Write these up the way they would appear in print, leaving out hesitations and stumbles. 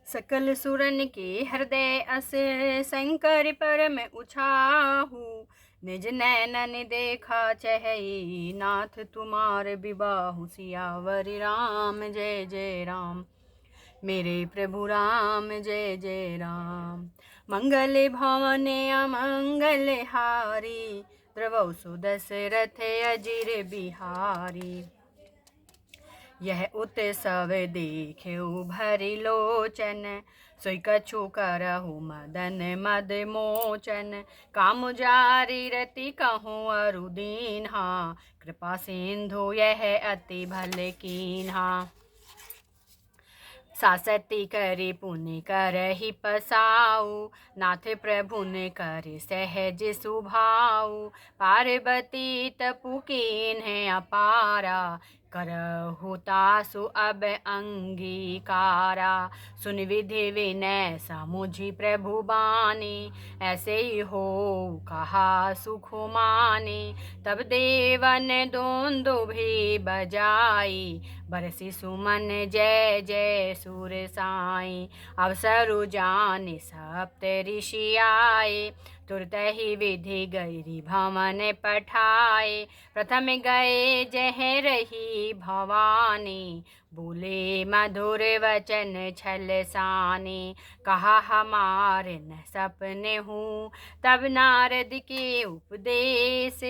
सकल सुरन के हृदय अस शंकर पर मैं उछाहू। निज नैनन देखा चहई नाथ तुम्हार बिबाहु। सियावर राम जय जय राम, मेरे प्रभु राम जय जय राम। मंगल भवन अमंगल हारी, द्रवौ सुदशरथ अजिर बिहारी। यह उत्सव देखेऊ भरि लोचन, सोई कछु करहु मदन मद मोचन। काम जारी रति कहूँ अरु दीन्हा, कृपा सिंधु यह अति भल कीन्हा। सासती करे पुण्य करहि पसाऊ, नाथ प्रभु ने करे सहज सुभाऊ। पार्वती तपु कीन्ह अपारा, करहु तासु अब अंगीकारा। सुन विधि विनय समुझि प्रभु बानी, ऐसे ही हो कहा सुख मानी। तब देवन दुंदुभि बजाई, बरसी सुमन जय जय सुर साई। अवसरु जान सप्त ऋषि आए, तुरत ही विधि गैरी भवन पठाए। प्रथम गए जह रही भवानी, बोले मधुर वचन छल सानी। कहा हमारे न सपने हूँ, तब नारद के उपदेश।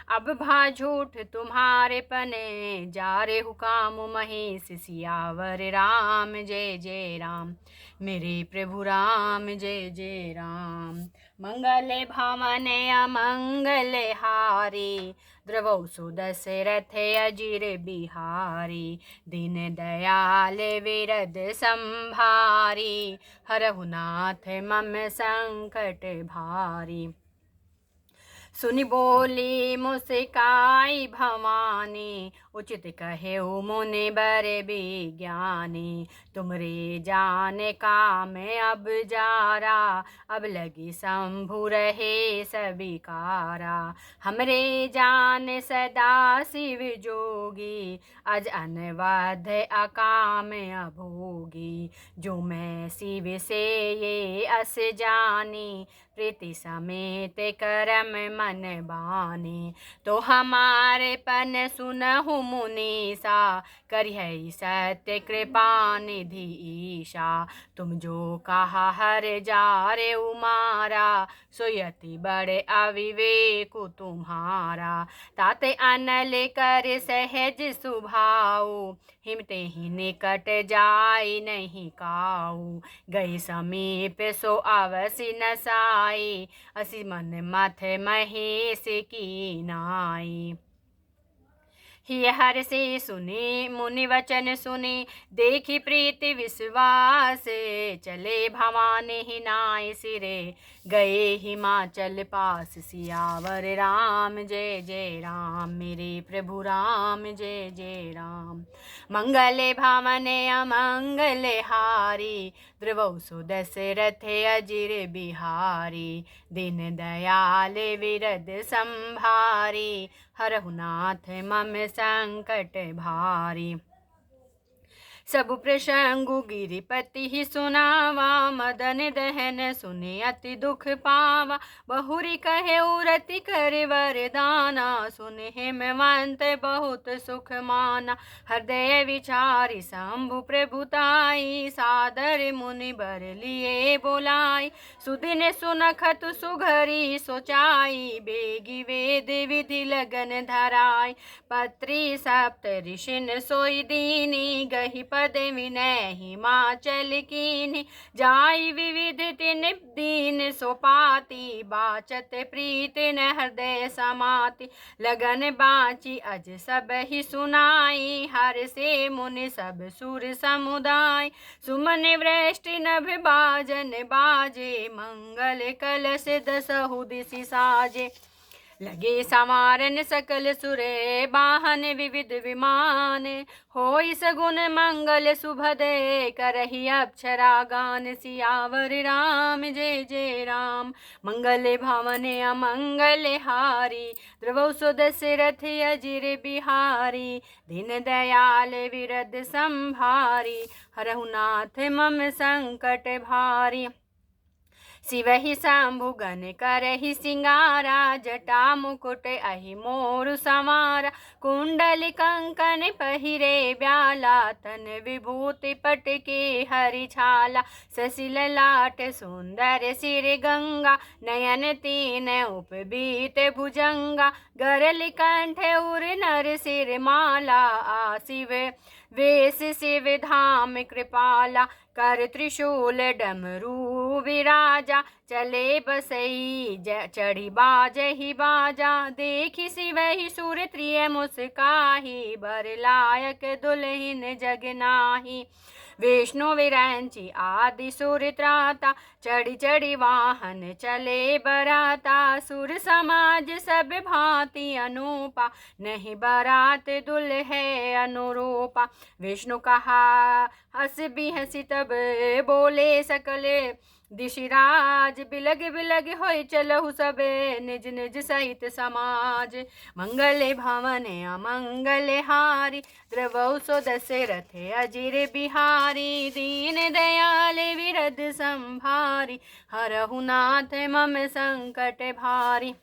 अब भा झूठ तुम्हारे पने, जा रे हुकाम महेश। सियावर राम जय जय राम, मेरे प्रभु राम जय जय राम। मंगल भवन अमंगल हारी, द्रवौ सुदशरथ अजिर बिहारी। दीन दयाल विरद संभारी, हरहु नाथ मम संकट भारी। सुनि बोली मुस्काई भवानी, उचित कहेऊ मुनि बर विज्ञानी। तुमरे जाने काम अब जारा, अब लगी शंभु रहे सबिकारा। हमरे जान सदा शिव जोगी, अज अनवध अकाम अभोगी। जो मैं शिव से ये अस जानी, प्रीति समेत करम मन बानी। तो हमारे पन सुनहु मुनीसा, करिहै सत्य कृपा निधि ईशा। तुम जो कहा हर जारे उमारा, सोयति बड़े अविवेक तुम्हारा। ताते अनल कर सहज सुभाऊ, हिमते ही निकट जाई नहीं काऊ। गई समीप सो अवसि नसाई, असी मन मथ महेश की नाई। ही हर से सुने मुनि वचन सुने, देखी प्रीति विश्वास। चले भवानी ही नाय सिरे, गए हिमाचल पास। सियावर राम जय जय राम, मेरे प्रभु राम जय जय राम। मंगल भवन अमंगल हारी, द्रवौ सुदशरथ अजिर बिहारी। दीन दयाल विरद संभारी, हरहु नाथ मम संकट भारी। सब प्रसंगु गिरिपति ही सुनावा, मदन दहन सुने अति दुख पावा। बहुरी कहे उरति कर वरदाना, सुने हिमवंत बहुत सुख माना। हृदय विचारी शंभु प्रभुताई, सादर मुनि बर लिए बोलाई। सुदिन सुनखत सुघरी सोचाई, बेगी वेद विधि लगन धराई। पत्री सप्त ऋषिन सोई दीनी, गही पद विनय हिमाचल कीन्ही। जाई विविध तिन दीन सोपाती, बाचत प्रीति न हृदय समाति। लगन बाची अज सब ही सुनाई, हर से मुनि सब सुर समुदाय। सुमन वृष्टि नभ बाजन बाजे, मंगल कलश दसहु दिसि साजे। लगे संवारन सकल सुरे बाहन विविध विमान, होई सगुन मंगल सुभदे करही अक्षरा गान। सियावर राम जय जय राम, मंगल भवन अमंगल हारी। द्रवौ सो दशरथ अजिर बिहारी, दीन दयाल विरद संभारी। हरहु नाथ मम संकट भारी, शिवहि शंभु गण करहि सिंगारा। जटा मुकुट अहि मोरु संवारा, कुंडल कंकन पहिरे ब्याला। तन विभूति पटके हरि छाला, शशि ललाट सुंदर सिर गंगा। नयन तीन उपबीत भुजंगा, गरल कंठ उर नर सिर माला। आशिव वेश शिव धाम कृपाला, कर त्रिशूल डमरू विराजा। चले बसई चढ़ी बाजहि बाजा, देखी शिवहि सुर त्रिय मुस्काही। बर लायक दुल्हिन जग नाही, विष्णु विरंची आदि सुर त्राता। चढ़ी चढ़ी वाहन चले बराता, सुर समाज सब भांति अनूपा। नहीं बरात दुल्हे अनुरूपा। विष्णु कहा हंस भी हंसी तब बोले सकले दिशिराज। बिलग बिलग होय चलहु सबे, निज निज सहित समाज। मंगल भवन अमंगल हारी, द्रवौ सो दशरथ अजिर बिहारी। दीन दयाल विरद संभारी, हरहु नाथ मम संकट भारी।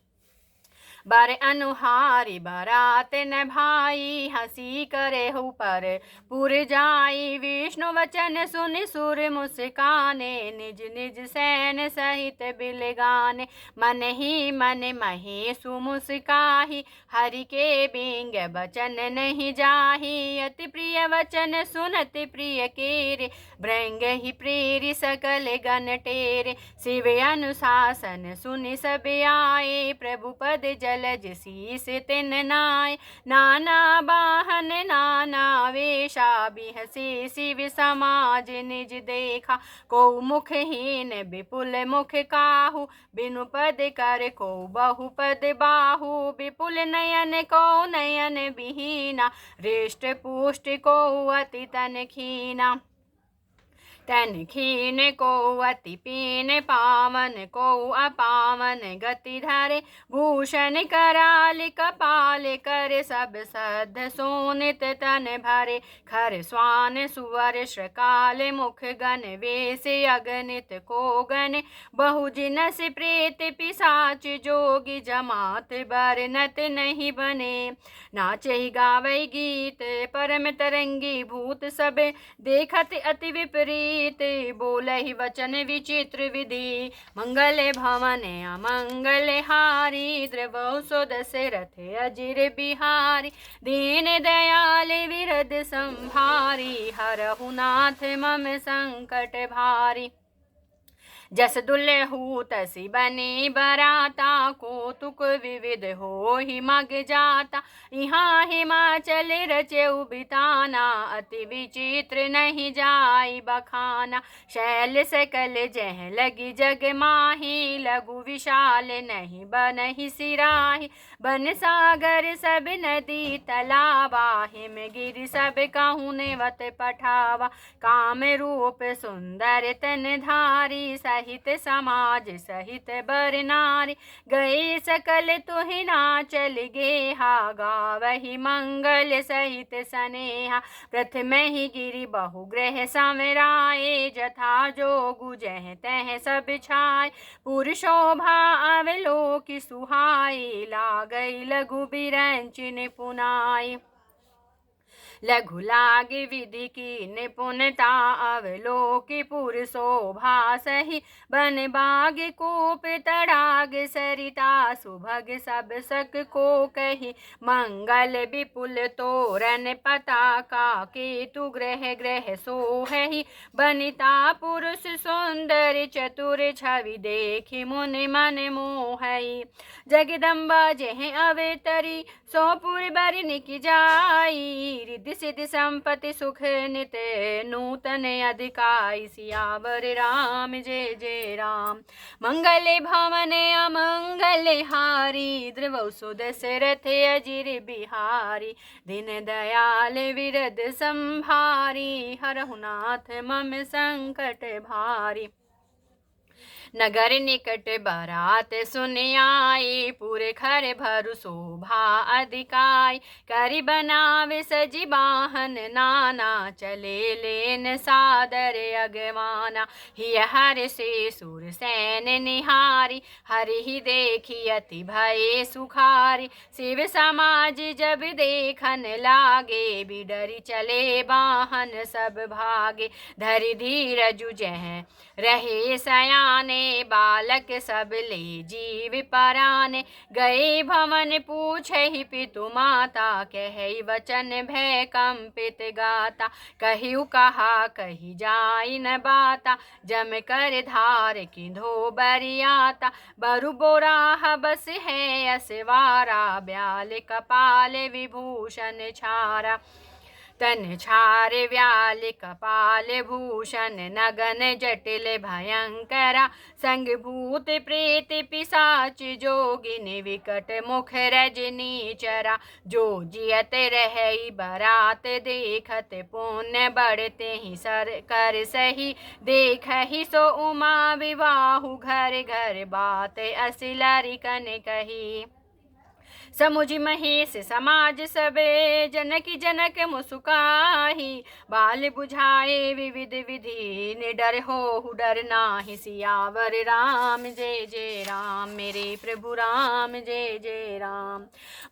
बर अनुहारी बरात न भाई, हंसी करे हु पर पुर जाई। विष्णु वचन सुनि सुर मुस्काने, निज निज सैन सहित बिलगाने। मन ही मन महेशु मुस्काही, हरि के बिंग बचन नहीं जाही। अति प्रिय वचन सुनति प्रिय केरे, भृंग ही प्रेरि सकल गण टेरे। शिव अनुशासन सुनि सब आए, प्रभु पद जलज शीस तिन नाय। नाना बाहन नाना वेशा, बिहसे शिव समाज निज देखा। को मुखहीन विपुल मुख काहू, बिनु पद कर को बहुपद बाहू। विपुल नयन को नयन विहीना, हृष्ट पुष्ट को अति तन खीना। तन खीन को अति पीन, पावन को अपावन गति धरे। भूषण कराल कपाल कर, सब सद्ध सोनित तन भरे। खर स्वान सुवर श्रकाल, मुख गण वेश अगणित को गण। बहुजिनस प्रेत पिशाच जोगी, जमात बरनत नहीं बने। नाचहि गावै गीत परम तरंगी, भूत सब देखत अति विपरीत। बोलहि वचन विचित्र विधि, मंगल भवन अमंगल हारी। द्रवौ सो दशरथ अजिर बिहारी, दीन दयाल विरद संभारी। हरहु नाथ मम संकट भारी। जस दुल्हु तसी बनी बराता, कौतुक विविध हो ही मग जाता। यहाँ हिमाचल रचेउ बिताना, अति विचित्र नहीं जाई बखाना। शैल सकल जह लगी जग माही, लघु विशाल नहीं बनहि सिराही। बन सागर सब नदी तलावा, हिम गिरि सब कहूँ नेवत पठावा। काम रूप सुंदर तन धारी, सहित समाज सहित बर नारी। गए सकल तुहि नाचल गेहा, गावहि मंगल सहित सनेहा। प्रथम ही गिरि बहुग्रह संवराए, जथा जोगु जह तह सब छाय। पुर शोभा अवलोकि सुहाई, लागई लघु बिरंचि निपुनाई। लघु लाग विधि की निपुणता, अवलोकि पुर शोभा सही। बन बाग कूप तड़ाग सरिता, सुभग सब सक को कही। मंगल विपुल तोरण पताका, केतु ग्रह ग्रह सोहहि। बनिता पुरुष सुंदर चतुर, छवि देखि मुनि मन मोहई। जगदम्बा जह अवतरी, सो पुर बरन की जाई। रिद्धि सिद्धि संपत्ति सुख नित नूतन अधिकाई सियावर राम जय जय राम। मंगल भवन अमंगल हारी द्रवौ सुदशरथ अजिर बिहारी। दीन दयाल विरद संभारी हरहु नाथ मम संकट भारी। नगर निकट बारात सुन आई पूरे घर भरु शोभा अधिकाई। करि बनावे सजी बाहन नाना चले लेन सादर अगवाना। हिय हर से सुर सैन निहारी हरि ही देखी अति भय सुखारी। शिव समाज जब देखन लागे बिडरी चले बाहन सब भागे। धरि धीरजु जह रहे सयाने बालक सब ले जीव पराने। गए भवन पूछहि पितु माता कहि वचन भय कंपित गाता। कहिउ कहा कही जाई न बाता जम कर धार किंधो बरियाता। बरु बोराह बस है असवारा ब्याल कपाल विभूषण छारा। तन छार व्याल कपाल भूषण नगन जटिल भयंकरा। संग भूत प्रेत पिशाच जोगिन विकट मुख रजनी चरा। जो जियत रहई बरात देखत पुण्य बढ़ते ही सर कर सही। देख ही सो उमा विवाहु घर घर बात असिलरि कन कही। समुझ महेश समाज सबे जनक जनक मुस्काही। बाल बुझाए विविध विधि निडर हो डर नाही। सियावर राम जय जय राम मेरे प्रभु राम जय जय राम।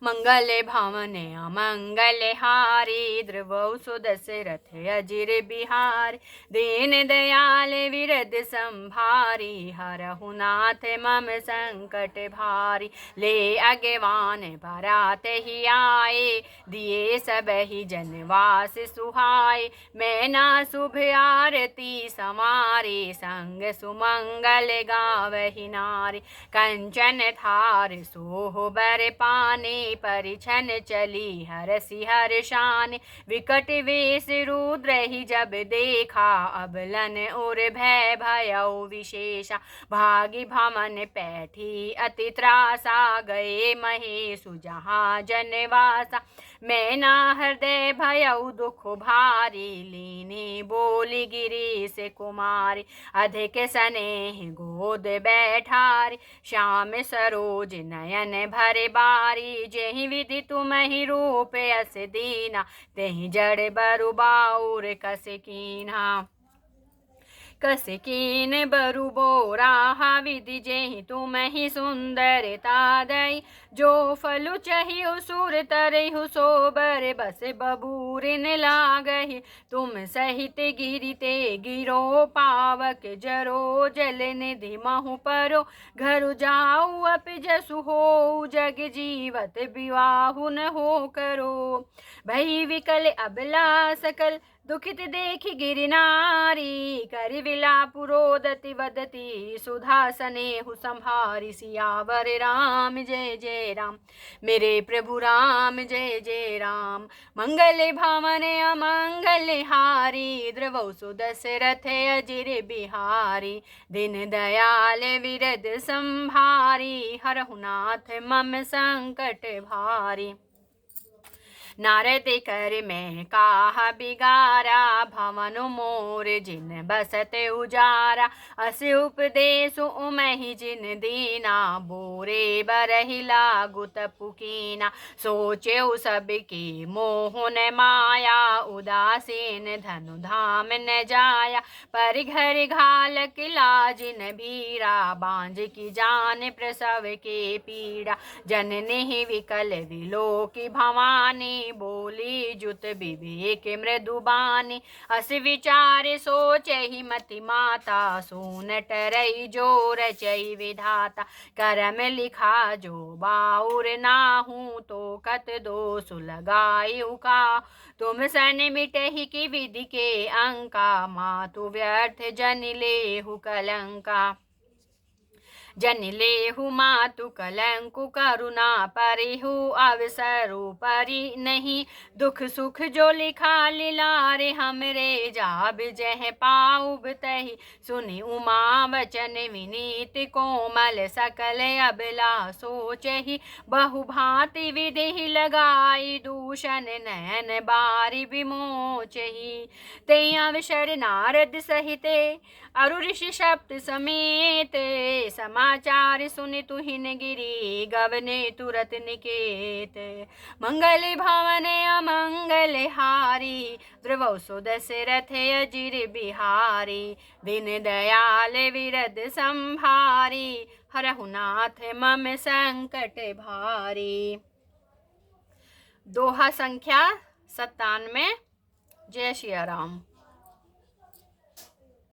मंगल भवन अमंगल हारी द्रवौ सुदशरथ अजिर बिहार। दीन दयाल विरद संभारी हरहु नाथ मम संकट भारी। ले अगवान बारात ही आए दिए सब ही जनवास सुहाए। मैना शुभ आरती समारे संग सुमंगल गावहि नारे। कंचन थार सोहबर पाने परिछन चली हरसि हर्षाने। विकट वेश रुद्र ही जब देखा अबलन उर भय भयउ विशेषा। भागी भमन पैठी अति त्रासा गए महेश जहाँ जनवासा। मैना हृदय भयउ दुख भारी लीनी बोली गिरीश कुमारी। अधिक स्नेह गोद बैठारी श्याम सरोज नयन भर बारी। जेहि विधि तुम्हि रूप अस दीना तेहि जड़ बरु बाउर कस कीन्हा। कस कीन बरु बोराहा विधि जेहि तुम्हि सुंदरता दई। जो फलु चहिउ सुर तरहु सोबर बस बबूरिन लागहि। तुम सहित गिरिते गिरो पावक जरो जल निधि महु परो। घर जाऊ अप जसु हो जग जीवत विवाहु न हो करो। भई विकल अबला सकल दुखित देखि गिरनारी। कर विलाप रोदति वदति सुधा सनेहु संहारी। सियावर राम जय जय राम मेरे प्रभु राम जय जय राम। मंगल भवन अमंगल हारी द्रवौ सुदशरथ अजिर बिहारी। दीन दयाल विरद संभारी हरहु नाथ मम संकट भारी। नारद कर मैं काहा बिगारा भवन मोर जिन बसत उजारा। अस उपदेश उमहि जिन दीना बोरे बरहि लागु तपुकीना। सोचेउ सबके मोहन माया उदासीन धनु धाम न जाया। पर घर घालक लाजिन भीरा बांझ की जान प्रसव के पीड़ा। जननी विकल विलोकी भवानी बोली जुत विवेक मृदुबानी। अस विचार सोचहि मति माता सोन टरई जो रचई विधाता। करम लिखा जो बाउर नाहू तो कत दोष लगायु का। तुम सन मिटहि की विधि के अंका मातु व्यर्थ जन लेहु कलंका। जन लेहु मातु कलंकु करुणा परिहु अवसरु परि नहीं। दुख सुख जो लिखा लिलारे हमरे जाब जह पाउब तहि। सुनि उमा वचन विनीत कोमल सकल अबला सोचहि। बहु भांति विधि लगाई दूषण नयन बारि विमोचहि। ते अवसर नारद सहिते अरु ऋषि सप्त समेत। समाचार सुनि तुहिन गिरी गवने तुरत निकेत। मंगल भवन अमंगल हारी द्रवौ सो दशरथ अजिर बिहारी। दीन दयाल विरद संभारी हरहु नाथ मम संकट भारी। दोहा संख्या 97। जय सिया राम।